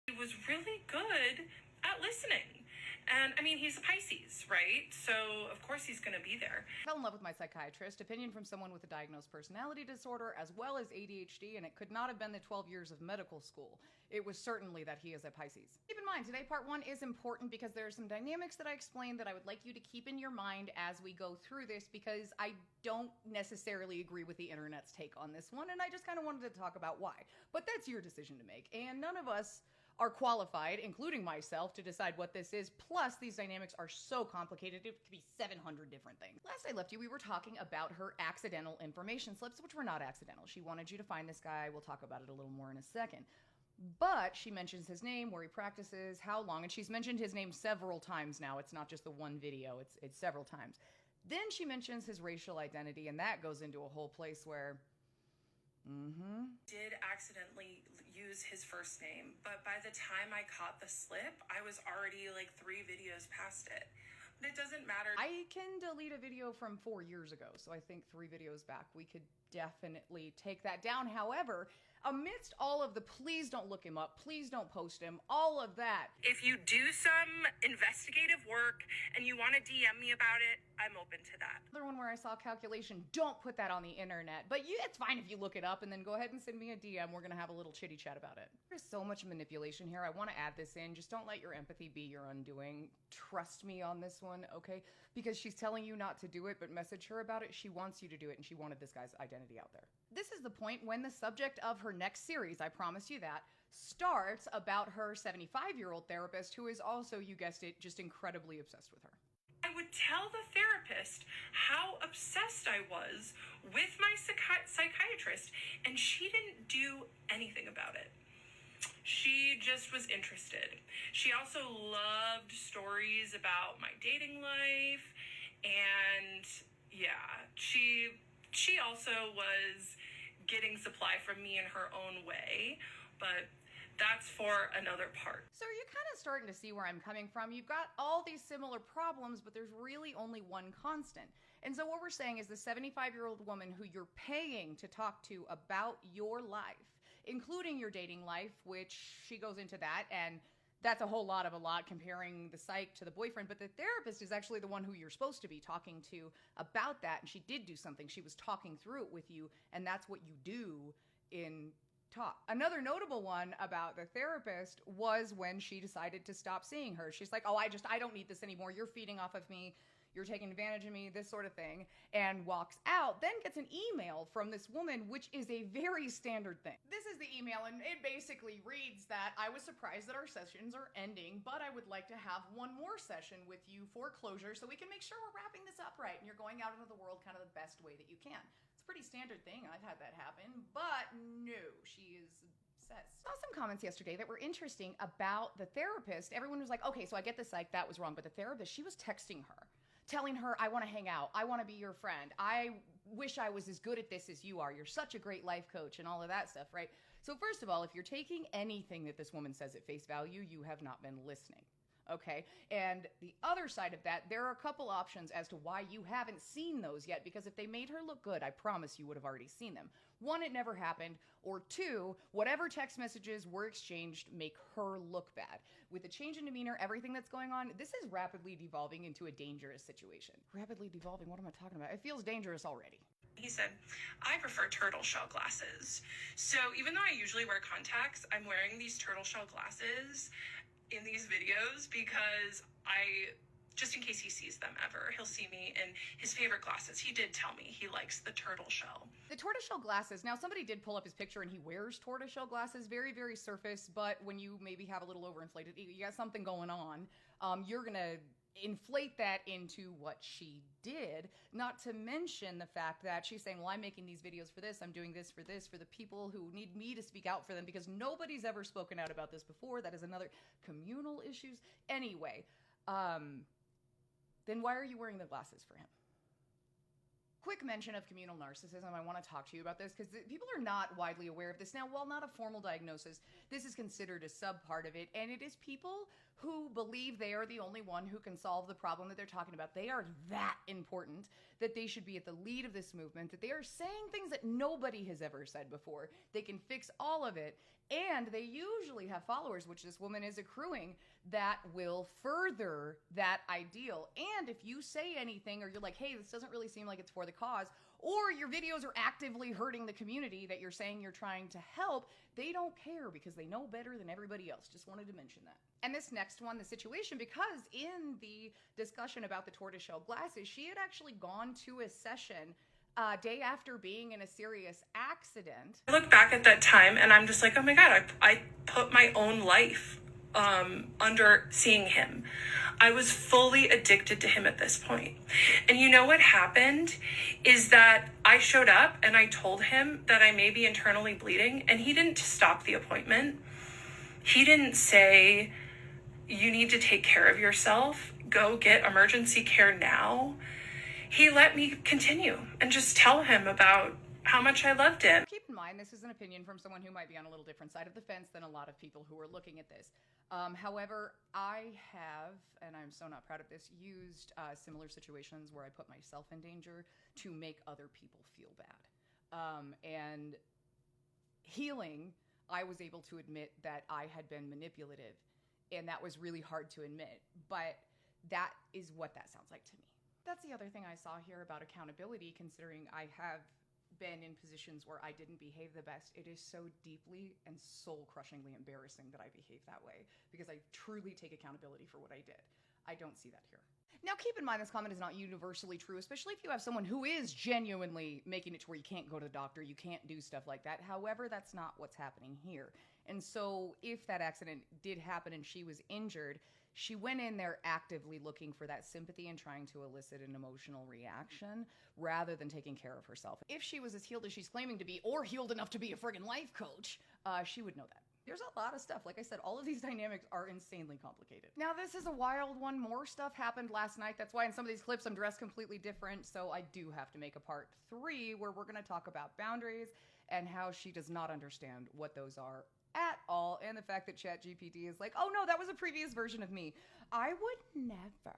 He was really good at listening. And I mean, he's a Pisces, right? So of course he's going to be there. I fell in love with my psychiatrist, opinion from someone with a diagnosed personality disorder as well as ADHD, and it could not have been the 12 years of medical school. It was certainly that he is a Pisces. Keep in mind, today part 1 is important because there are some dynamics that I explained that I would like you to keep in your mind as we go through this, because I don't necessarily agree with the internet's take on this one, and I just kind of wanted to talk about why. But that's your decision to make, and none of us are qualified, including myself, to decide what this is. Plus, these dynamics are so complicated, it could be 700 different things. Last I left you, we were talking about her accidental information slips, which were not accidental. She wanted you to find this guy. We'll talk about it a little more in a second. But she mentions his name, where he practices, how long, and she's mentioned his name several times now. It's not just the one video, it's several times. Then she mentions his racial identity, and that goes into a whole place where Did accidentally use his first name, but by the time I caught the slip, I was already like 3 videos past it. But it doesn't matter. I can delete a video from 4 years ago, so I think 3 videos back we could definitely take that down. However, amidst all of the please don't look him up, please don't post him, all of that. If you do some investigative work and you want to DM me about it, I'm open to that. Another one where I saw calculation, don't put that on the internet, but it's fine if you look it up and then go ahead and send me a DM. We're gonna have a little chitty chat about it. There's so much manipulation here. I want to add this in. Just don't let your empathy be your undoing. Trust me on this one, okay? Because she's telling you not to do it, but message her about it. She wants you to do it, and she wanted this guy's identity out there. This is the point when the subject of her next series, I promise you that, starts about her 75-year-old therapist who is also, you guessed it, just incredibly obsessed with her. I would tell the therapist how obsessed I was with my psychiatrist, and she didn't do anything about it. She just was interested. She also loved stories about my dating life, and yeah, she also was getting supply from me in her own way, but that's for another part. So you're kind of starting to see where I'm coming from. You've got all these similar problems, but there's really only one constant. And so what we're saying is the 75-year-old woman who you're paying to talk to about your life, including your dating life, which she goes into that, and that's a whole lot of a lot comparing the psych to the boyfriend, but the therapist is actually the one who you're supposed to be talking to about that, and she did do something. She was talking through it with you, and that's what you do in talk. Another notable one about the therapist was when she decided to stop seeing her. She's like, oh, I don't need this anymore. You're feeding off of me. You're taking advantage of me, this sort of thing, and walks out, then gets an email from this woman, which is a very standard thing. This is the email, and it basically reads that I was surprised that our sessions are ending, but I would like to have one more session with you for closure so we can make sure we're wrapping this up right and you're going out into the world kind of the best way that you can. It's a pretty standard thing. I've had that happen, but no, she is obsessed. I saw some comments yesterday that were interesting about the therapist. Everyone was like, okay, so I get the psych, that was wrong, but the therapist, she was texting her, telling her, I want to hang out. I want to be your friend. I wish I was as good at this as you are. You're such a great life coach and all of that stuff, right? So first of all, if you're taking anything that this woman says at face value, you have not been listening. Okay. And the other side of that, there are a couple options as to why you haven't seen those yet, because if they made her look good, I promise you would have already seen them. 1, it never happened, or 2, whatever text messages were exchanged make her look bad. With the change in demeanor, everything that's going on, this is rapidly devolving into a dangerous situation. Rapidly devolving, what am I talking about? It feels dangerous already. He said, I prefer turtle shell glasses. So even though I usually wear contacts, I'm wearing these turtle shell glasses in these videos because just in case he sees them ever, he'll see me in his favorite glasses. He did tell me he likes the turtleshell. The tortoiseshell glasses, now somebody did pull up his picture and he wears tortoiseshell glasses, very, very surface, but when you maybe have a little overinflated, you got something going on, you're gonna inflate that into what she did, not to mention the fact that she's saying, well, I'm making these videos for this, I'm doing this for the people who need me to speak out for them because nobody's ever spoken out about this before. That is another communal issues. Anyway, then why are you wearing the glasses for him? Quick mention of communal narcissism. I want to talk to you about this because people are not widely aware of this. Now, while not a formal diagnosis, this is considered a sub-part of it, and it is people who believe they are the only one who can solve the problem that they're talking about. They are that important that they should be at the lead of this movement, that they are saying things that nobody has ever said before. They can fix all of it, And they usually have followers, which this woman is accruing, that will further that ideal. And if you say anything, or you're like, hey, this doesn't really seem like it's for the cause, or your videos are actively hurting the community that you're saying you're trying to help, they don't care because they know better than everybody else. Just wanted to mention that. And this next one, the situation, because in the discussion about the tortoiseshell glasses, she had actually gone to a session day after being in a serious accident. I look back at that time and I'm just like, oh my God, I put my own life under seeing him. I was fully addicted to him at this point. And you know what happened is that I showed up and I told him that I may be internally bleeding, and he didn't stop the appointment. He didn't say, you need to take care of yourself, go get emergency care now. He let me continue and just tell him about how much I loved him. Keep in mind, this is an opinion from someone who might be on a little different side of the fence than a lot of people who are looking at this. However, I have, and I'm so not proud of this, used similar situations where I put myself in danger to make other people feel bad. And healing, I was able to admit that I had been manipulative, and that was really hard to admit. But that is what that sounds like to me. That's the other thing I saw here about accountability, considering I have been in positions where I didn't behave the best. It is so deeply and soul-crushingly embarrassing that I behave that way, because I truly take accountability for what I did. I don't see that here. Now, keep in mind, this comment is not universally true, especially if you have someone who is genuinely making it to where you can't go to the doctor, you can't do stuff like that. However, that's not what's happening here. And so if that accident did happen and she was injured, she went in there actively looking for that sympathy and trying to elicit an emotional reaction rather than taking care of herself. If she was as healed as she's claiming to be, or healed enough to be a friggin' life coach, she would know that. There's a lot of stuff. Like I said, all of these dynamics are insanely complicated. Now, this is a wild one. More stuff happened last night. That's why in some of these clips I'm dressed completely different. So I do have to make a part 3 where we're going to talk about boundaries and how she does not understand what those are at all, and the fact that ChatGPT is like, oh no, that was a previous version of me. I would never.